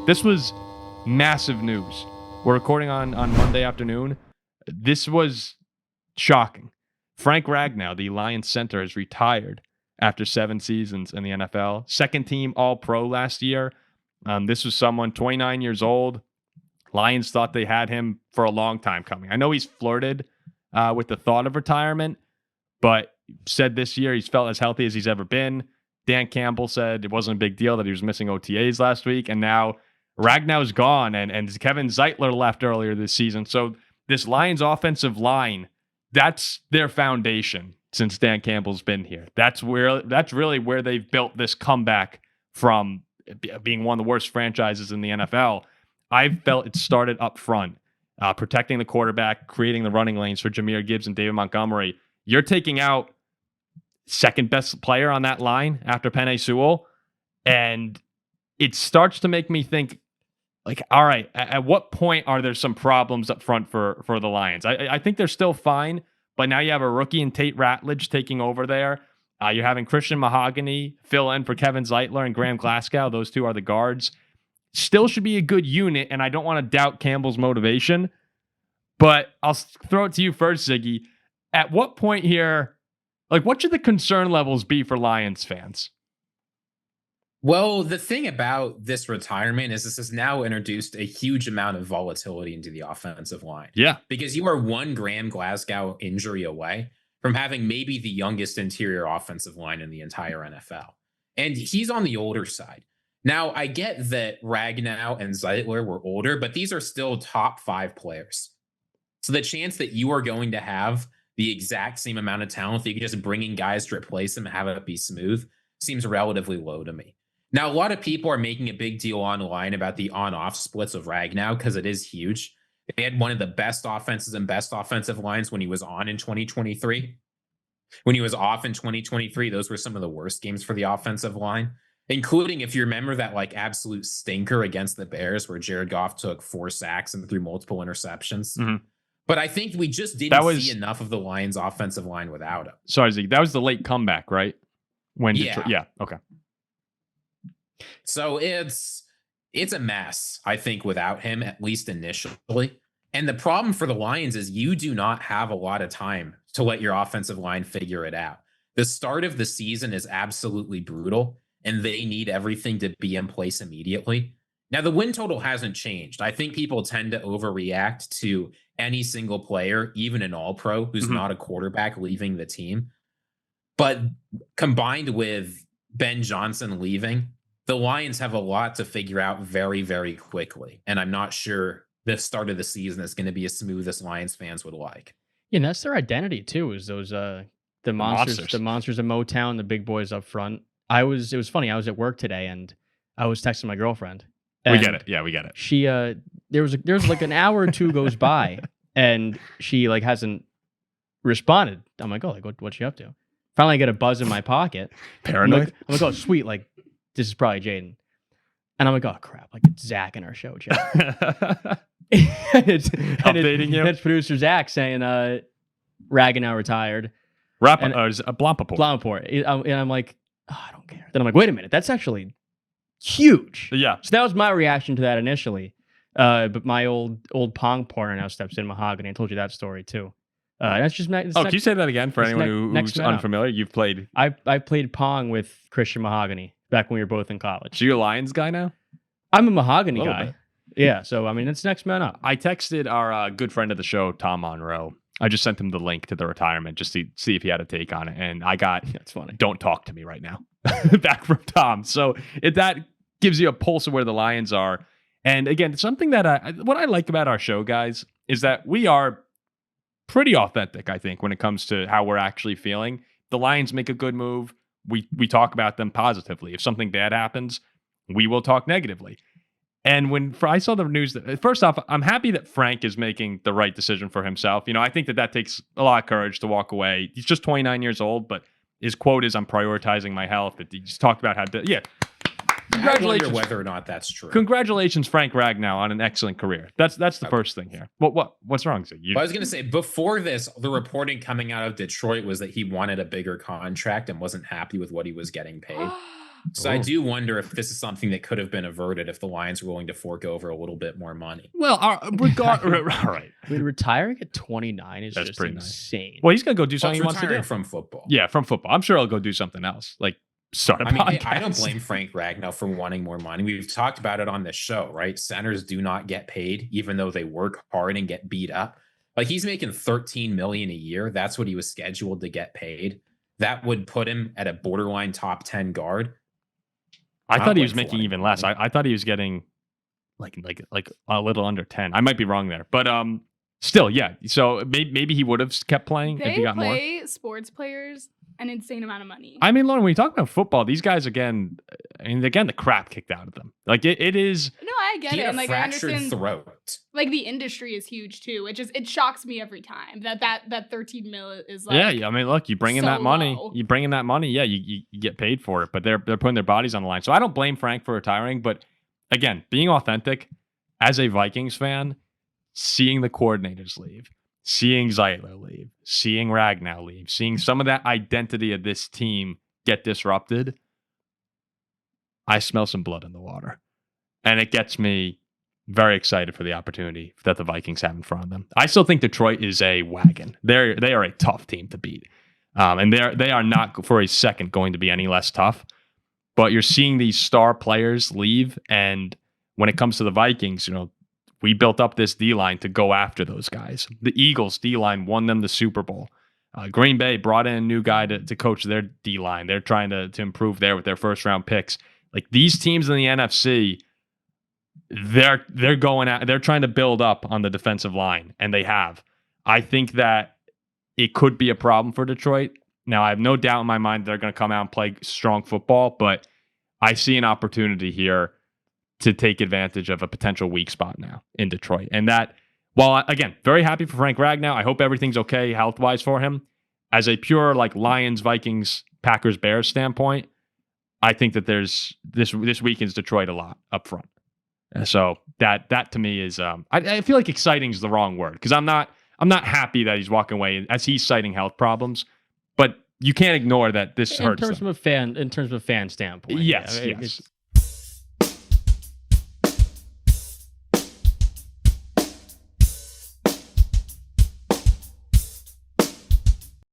This was massive news. We're recording on Monday afternoon. This was shocking. Frank Ragnow, the Lions center, has retired after 7 seasons in the NFL. Second team All-Pro last year. This was someone 29 years old. Lions thought they had him for a long time coming. I know he's flirted with the thought of retirement, but said this year he's felt as healthy as he's ever been. Dan Campbell said it wasn't a big deal that he was missing OTAs last week, and now Ragnow's gone, and Kevin Ziegler left earlier this season. So this Lions offensive line, that's their foundation since Dan Campbell's been here. That's really where they've built this comeback from being one of the worst franchises in the NFL. I felt it started up front, protecting the quarterback, creating the running lanes for Jahmyr Gibbs and David Montgomery. You're taking out second best player on that line after Penei Sewell, and it starts to make me think, like, all right, at what point are there some problems up front for the Lions? I think they're still fine, but now you have a rookie in Tate Ratledge taking over there. You're having Christian Mahogany fill in for Kevin Zeitler and Graham Glasgow. Those two are the guards. Still should be a good unit, and I don't want to doubt Campbell's motivation, but I'll throw it to you first, Ziggy. At what point here, like, what should the concern levels be for Lions fans? Well, the thing about this retirement is this has now introduced a huge amount of volatility into the offensive line. Yeah. Because you are one Graham Glasgow injury away from having maybe the youngest interior offensive line in the entire NFL. And he's on the older side. Now, I get that Ragnow and Zeitler were older, but these are still top 5 players. So the chance that you are going to have the exact same amount of talent that you can just bring in guys to replace them and have it be smooth seems relatively low to me. Now, a lot of people are making a big deal online about the on-off splits of Ragnow because it is huge. They had one of the best offenses and best offensive lines when he was on in 2023. When he was off in 2023, those were some of the worst games for the offensive line, including, if you remember, that like absolute stinker against the Bears where Jared Goff took 4 sacks and threw multiple interceptions. Mm-hmm. But I think we just didn't see enough of the Lions' offensive line without him. Sorry, Zeke. That was the late comeback, right? Yeah. Okay. So it's a mess, I think, without him, at least initially. And the problem for the Lions is you do not have a lot of time to let your offensive line figure it out. The start of the season is absolutely brutal, and they need everything to be in place immediately. Now, the win total hasn't changed. I think people tend to overreact to any single player, even an all-pro who's not a quarterback, leaving the team. But combined with Ben Johnson leaving, the Lions have a lot to figure out very, very quickly. And I'm not sure the start of the season is going to be as smooth as Lions fans would like. Yeah, and that's their identity too, is those the monsters of Motown, the big boys up front. It was funny, I was at work today and I was texting my girlfriend. We get it. Yeah, we get it. She there was like an hour or two goes by and she like hasn't responded. I'm like, oh, like what's she up to? Finally I get a buzz in my pocket. Paranoid? I'm like, oh sweet, like this is probably Jaden. And I'm like, oh crap, like it's Zach in our show chat. Updating you? It's producer Zach saying Ragnow retired. Blampaport. And I'm like, oh, I don't care. Then I'm like, wait a minute, that's actually huge. Yeah. So that was my reaction to that initially. But my old Pong partner now steps in, Mahogany. I told you that story too. That's just can you say that again for anyone who's unfamiliar? You've played. I played Pong with Christian Mahogany back when we were both in college. So you're a Lions guy now? I'm a Mahogany guy. Bit. Yeah, so I mean, it's next man up. I texted our good friend of the show, Tom Monroe. I just sent him the link to the retirement just to see if he had a take on it, and I got that's funny. Don't talk to me right now. Back from Tom. So that gives you a pulse of where the Lions are. And again, something that what I like about our show, guys, is that we are pretty authentic. I think when it comes to how we're actually feeling, the Lions make a good move. We talk about them positively. If something bad happens, we will talk negatively. And when I saw the news, that first off, I'm happy that Frank is making the right decision for himself. You know, I think that takes a lot of courage to walk away. He's just 29 years old, but his quote is, "I'm prioritizing my health." He just talked about how to, Congratulations. I wonder whether or not that's true. Congratulations, Frank Ragnow, on an excellent career. That's the first thing here. What's wrong? I was going to say, before this, the reporting coming out of Detroit was that he wanted a bigger contract and wasn't happy with what he was getting paid. So I do wonder if this is something that could have been averted if the Lions were willing to fork over a little bit more money. Well, all right. I mean, retiring at 29 is That's just pretty nice. insane. Well, he's gonna go do Well, something he wants to do from football. Yeah, from football. I'm sure he'll go do something else, like start a I mean, podcast. I don't blame Frank Ragnow for wanting more money. We've talked about it on this show, right? Centers do not get paid, even though they work hard and get beat up. Like he's making $13 million a year. That's what he was scheduled to get paid. That would put him at a borderline top 10 guard. I thought he was making even less. I thought he was getting like a little under 10. I might be wrong there, but still, yeah. So maybe he would have kept playing if he got more. They pay sports players an insane amount of money. I mean, Lauren, when you talk about football, these guys again, the crap kicked out of them. Like it is. No, I get He it. had And a like I fractured understand, throat. like the industry is huge too. It shocks me every time that 13 mil is like. Yeah, I mean, look, you bring in so that money. low. You bring in that money. Yeah, you get paid for it, but they're putting their bodies on the line. So I don't blame Frank for retiring, but again, being authentic as a Vikings fan, seeing the coordinators leave, seeing Ziegler leave, seeing Ragnow leave, seeing some of that identity of this team get disrupted, I smell some blood in the water. And it gets me very excited for the opportunity that the Vikings have in front of them. I still think Detroit is a wagon. They are a tough team to beat. And they are not for a second going to be any less tough. But you're seeing these star players leave. And when it comes to the Vikings, we built up this D-line to go after those guys. The Eagles D-line won them the Super Bowl. Green Bay brought in a new guy to coach their D-line. They're trying to improve there with their first-round picks. Like these teams in the NFC, they're going out. They're trying to build up on the defensive line, and they have. I think that it could be a problem for Detroit. Now, I have no doubt in my mind they're going to come out and play strong football, but I see an opportunity here to take advantage of a potential weak spot now in Detroit. And that, while, again, very happy for Frank Ragnow, I hope everything's okay health-wise for him. As a pure, like, Lions, Vikings, Packers, Bears standpoint, I think that there's this weakens Detroit a lot up front. So that to me is, I feel like exciting is the wrong word because I'm not happy that he's walking away as he's citing health problems, but you can't ignore that this hurts in terms them. of a fan standpoint. Yes, I mean, yes.